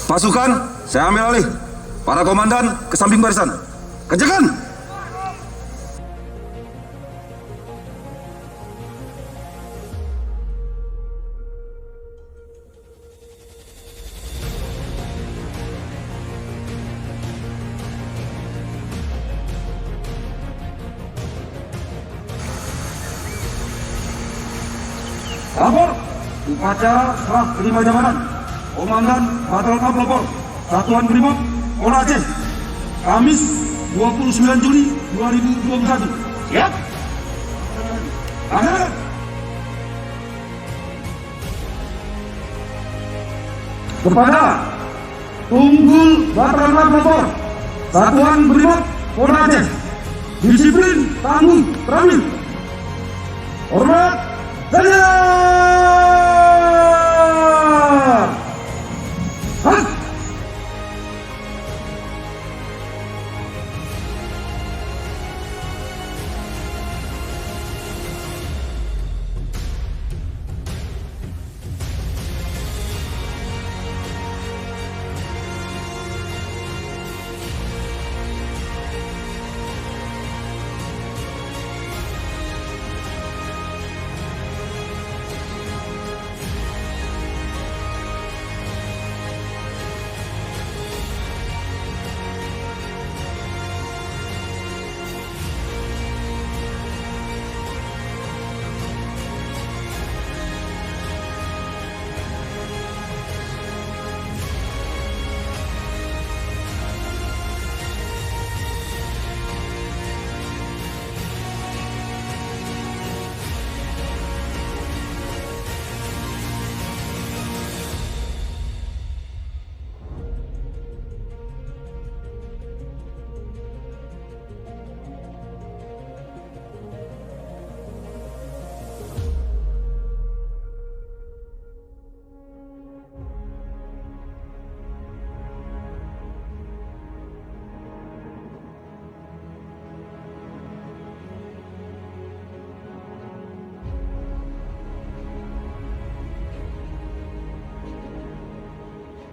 Pasukan, saya ambil alih. Para komandan ke samping barisan. Kerjakan! Lapor, upacara serah terima jabatan. Komandan Batalion A pelopor, Satuan Brimob, Polda Aceh. Kamis 29 Juli 2021. Siap? Laksanakan. Kepada Tunggul Batalion A pelopor, Satuan Brimob, Polda Aceh. Disiplin, tangguh, terampil. Hormat, Daya! Hah?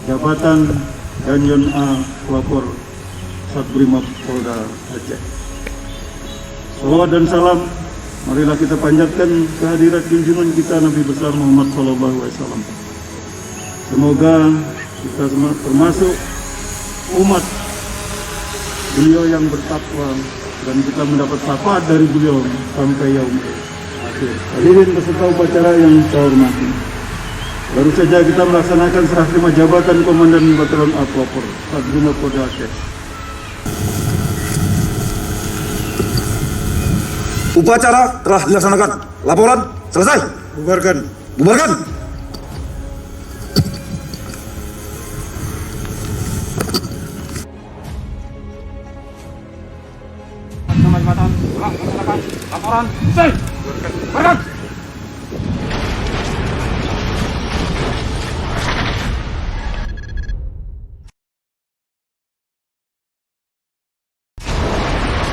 Jabatan Danjen A pelopor Satbrimob Polda Aceh. Salawat dan salam, marilah kita panjatkan kehadirat junjungan kita Nabi besar Muhammad SAW. Semoga kita semua termasuk umat beliau yang bertakwa dan kita mendapat syafaat dari beliau sampai yaum akhir. Hadirin peserta upacara yang saya hormati. Baru saja kita melaksanakan serah terima jabatan Komandan Batalion A pelopor Satbrimob Polda Aceh. Upacara telah dilaksanakan. Laporan selesai. Bubarkan. Bubarkan. Laporan selesai. Bubarkan.